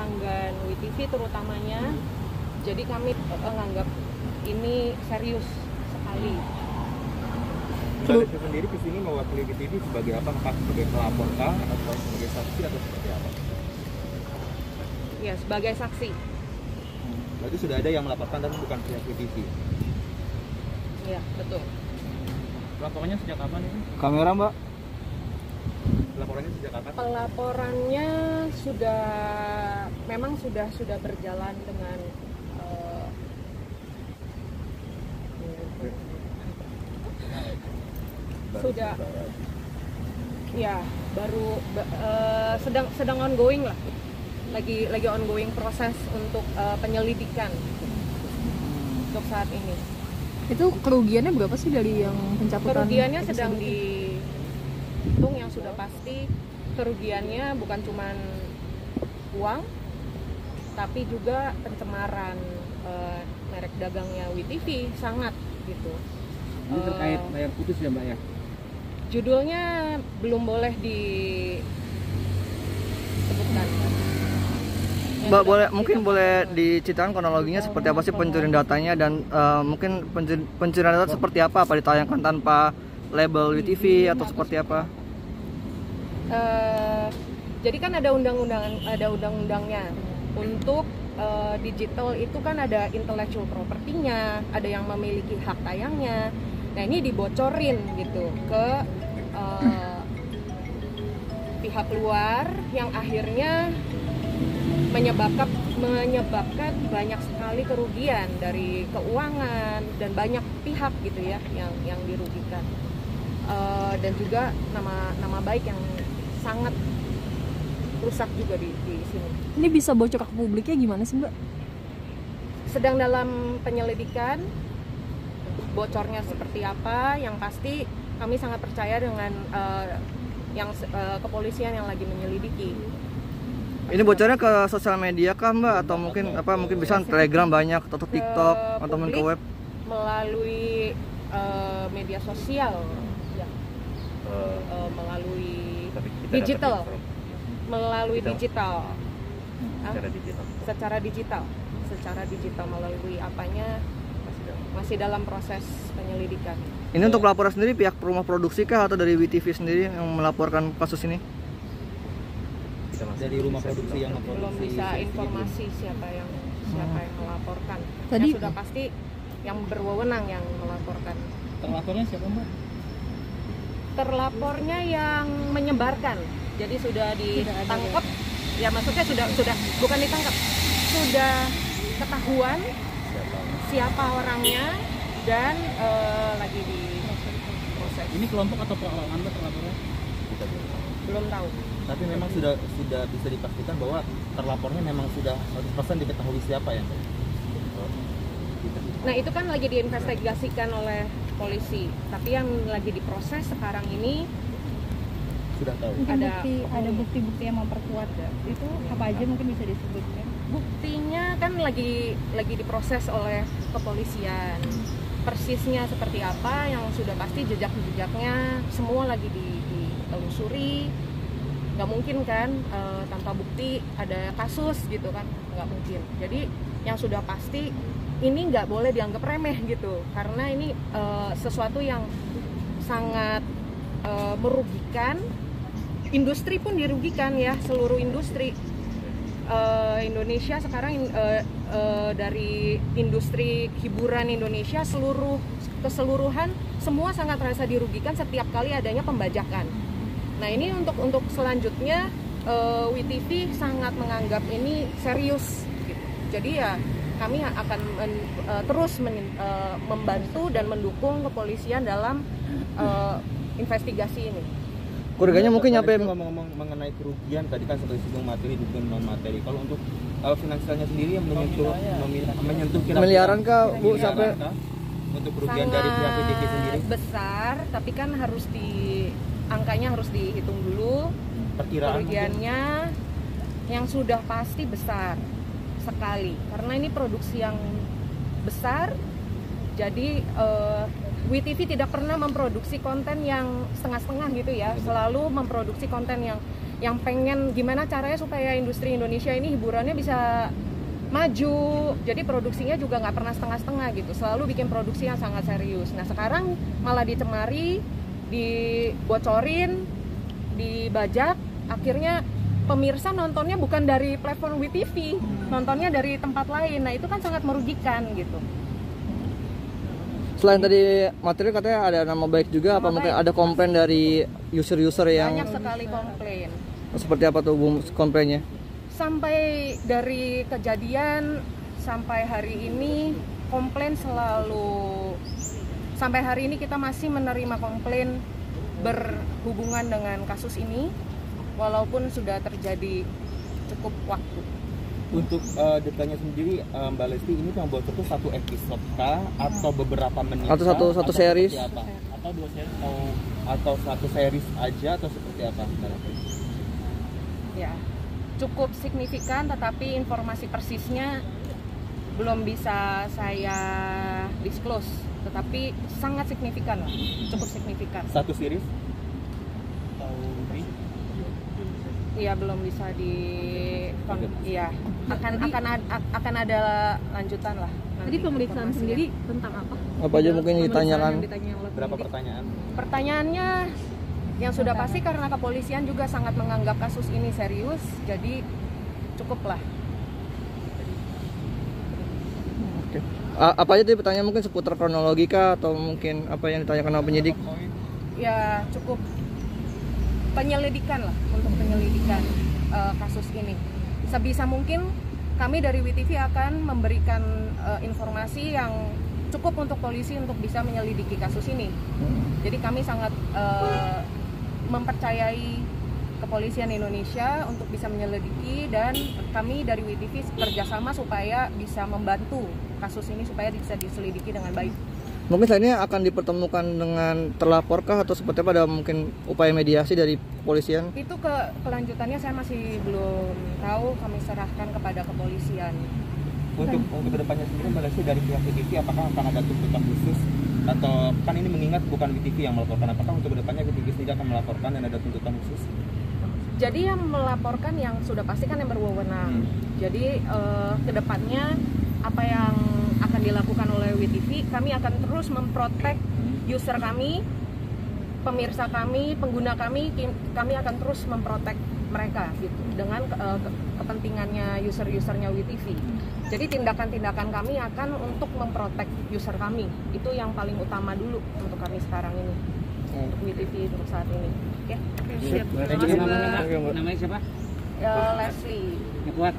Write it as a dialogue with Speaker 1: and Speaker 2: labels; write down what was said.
Speaker 1: pelanggan WeTV terutamanya. Jadi kami menganggap ini serius sekali.
Speaker 2: Mbak Desi sendiri kesini mewakili WeTV sebagai apa? Sebagai pelapor kah atau sebagai saksi atau seperti apa?
Speaker 1: Ya, sebagai saksi.
Speaker 2: Berarti sudah ada yang melaporkan tapi bukan pihak WeTV.
Speaker 1: Iya, betul.
Speaker 2: Laporannya sejak kapan ini?
Speaker 3: Kamera Mbak?
Speaker 2: Laporannya sejak kapan?
Speaker 1: Pelaporannya memang sudah berjalan dengan sudah ya baru sedang ongoing lah, lagi ongoing proses untuk penyelidikan untuk saat ini.
Speaker 4: Itu kerugiannya berapa sih dari yang pencabutan?
Speaker 1: Kerugiannya sedang dihitung, yang sudah pasti kerugiannya bukan cuma uang tapi juga pencemaran merek dagangnya WeTV sangat gitu.
Speaker 3: Ini terkait bayar putus ya Mbak ya?
Speaker 1: Judulnya belum boleh disebutkan.
Speaker 5: Mbak, mungkin boleh diceritakan kronologinya seperti apa sih pencurian datanya, dan mungkin pencurian data seperti apa ditayangkan tanpa label WeTV atau seperti apa?
Speaker 1: Jadi kan ada undang-undangnya. Untuk digital itu kan ada intellectual property-nya, ada yang memiliki hak tayangnya. Nah, ini dibocorin gitu ke pihak luar yang akhirnya menyebabkan banyak sekali kerugian dari keuangan dan banyak pihak gitu ya yang dirugikan, dan juga nama baik yang sangat rusak juga di sini.
Speaker 4: Ini bisa bocor ke publiknya gimana sih Mbak?
Speaker 1: Sedang dalam penyelidikan, bocornya seperti apa, yang pasti kami sangat percaya dengan kepolisian yang lagi menyelidiki.
Speaker 5: Ini bocornya ke sosial media kah Mbak, atau mungkin bisa Telegram banyak atau TikTok atau ke web?
Speaker 1: Melalui media sosial ya. Melalui digital. Melalui digital. Secara digital melalui apanya masih dalam proses penyelidikan.
Speaker 5: Ini untuk laporan sendiri pihak rumah produksi kah atau dari WeTV sendiri yang melaporkan kasus ini?
Speaker 2: Dari rumah produksi yang memproduksi.
Speaker 1: Belum bisa informasi siapa yang melaporkan.
Speaker 4: Tadi
Speaker 1: yang sudah pasti yang berwenang yang melaporkan.
Speaker 3: Terlapornya siapa Mbak?
Speaker 1: Terlapornya yang menyebarkan. Jadi sudah ditangkap. Ya maksudnya sudah bukan ditangkap. Sudah ketahuan siapa orangnya dan lagi diproses.
Speaker 3: Ini kelompok atau perorangan Mbak terlapornya?
Speaker 1: Belum tahu.
Speaker 2: Tapi memang sudah bisa dipastikan bahwa terlapornya memang sudah 100% diketahui siapa ya?
Speaker 1: Nah, itu kan lagi diinvestigasikan oleh polisi. Tapi yang lagi diproses sekarang ini
Speaker 2: sudah tahu.
Speaker 6: Ada bukti-bukti yang memperkuat ya. Itu apa aja mungkin bisa disebutkan?
Speaker 1: Buktinya kan lagi diproses oleh kepolisian. Persisnya seperti apa, yang sudah pasti jejak-jejaknya semua lagi ditelusuri. Nggak mungkin kan tanpa bukti ada kasus gitu kan, nggak mungkin. Jadi yang sudah pasti ini nggak boleh dianggap remeh gitu, karena ini sesuatu yang sangat merugikan. Industri pun dirugikan ya, seluruh industri. Indonesia sekarang dari industri hiburan Indonesia keseluruhan semua sangat merasa dirugikan setiap kali adanya pembajakan. Nah, ini untuk selanjutnya WeTV sangat menganggap ini serius gitu. Jadi ya kami akan terus membantu dan mendukung kepolisian dalam investigasi ini.
Speaker 5: Kerugiannya mungkin nyampe
Speaker 2: ngomong mengenai kerugian tadi kan seperti singgung materi dan non materi. Kalau untuk finansialnya sendiri yang menyentuh
Speaker 5: miliaran kah Bu sampai
Speaker 2: untuk kerugian dari pihak WeTV sendiri?
Speaker 1: Besar, tapi kan angkanya harus dihitung dulu.
Speaker 2: Perkiraan
Speaker 1: kerugiannya yang sudah pasti besar sekali karena ini produksi yang besar. Jadi WeTV tidak pernah memproduksi konten yang setengah-setengah gitu ya, selalu memproduksi konten yang yang pengen gimana caranya supaya industri Indonesia ini hiburannya bisa maju, jadi produksinya juga nggak pernah setengah-setengah gitu, selalu bikin produksi yang sangat serius. Nah sekarang malah dicemari, dibocorin, dibajak, akhirnya pemirsa nontonnya bukan dari platform WeTV, nontonnya dari tempat lain. Nah itu kan sangat merugikan gitu.
Speaker 5: Selain tadi materi katanya ada nama baik juga, apa
Speaker 1: Nama
Speaker 5: mungkin
Speaker 1: baik.
Speaker 5: ada komplain dari user-user yang
Speaker 1: Banyak sekali komplain.
Speaker 5: seperti apa tuh Bu komplainnya?
Speaker 1: Sampai dari kejadian sampai hari ini komplain selalu, sampai hari ini kita masih menerima komplain berhubungan dengan kasus ini walaupun sudah terjadi cukup waktu.
Speaker 2: Untuk detailnya sendiri, Mbak Lesti, ini yang bocor itu satu episode kah atau beberapa menit?
Speaker 5: Atau satu
Speaker 2: atau
Speaker 5: series?
Speaker 2: seperti apa? Atau 2 series atau satu series aja atau seperti apa Mbak Lesti?
Speaker 1: Ya, cukup signifikan, tetapi informasi persisnya belum bisa saya disclose, tetapi sangat signifikan lah, cukup signifikan.
Speaker 2: Satu series? Atau lebih?
Speaker 1: Iya, belum bisa iya, akan ada lanjutan lah.
Speaker 4: Jadi pemeriksaan sendiri tentang apa?
Speaker 5: Apa aja mungkin ditanyakan?
Speaker 2: Berapa pertanyaan?
Speaker 1: Pertanyaannya yang sudah pasti karena kepolisian juga sangat menganggap kasus ini serius, jadi cukuplah.
Speaker 5: Apa aja tadi pertanyaan, mungkin seputar kronologi kah atau mungkin apa yang ditanyakan sama penyidik?
Speaker 1: Ya cukup penyelidikan lah, untuk penyelidikan kasus ini. Sebisa mungkin kami dari WeTV akan memberikan informasi yang cukup untuk polisi untuk bisa menyelidiki kasus ini. Jadi kami sangat mempercayai kepolisian Indonesia untuk bisa menyelidiki, dan kami dari WeTV kerjasama supaya bisa membantu kasus ini supaya bisa diselidiki dengan baik.
Speaker 5: Mungkin selanjutnya akan dipertemukan dengan terlaporkah atau seperti apa, ada mungkin upaya mediasi dari kepolisian?
Speaker 1: Itu kelanjutannya saya masih belum tahu, kami serahkan kepada kepolisian.
Speaker 2: Untuk kedepannya sendiri Mbak Lesti, dari pihak WeTV apakah akan ada tuntutan khusus, atau kan ini mengingat bukan WeTV yang melaporkan, apakah untuk kedepannya WeTV sendiri akan melaporkan dan ada tuntutan khusus?
Speaker 1: Jadi yang melaporkan yang sudah pasti kan yang berwenang. Jadi kedepannya apa yang akan dilakukan oleh WeTV, kami akan terus memprotek user kami, pemirsa kami, pengguna kami akan terus memprotek mereka gitu dengan kepentingannya user-usernya WeTV. Jadi tindakan-tindakan kami akan untuk memprotek user kami, itu yang paling utama dulu untuk kami sekarang ini, untuk WeTV untuk saat ini. Oke.
Speaker 3: Namanya siapa?
Speaker 1: Leslie.
Speaker 3: Ya, kuat.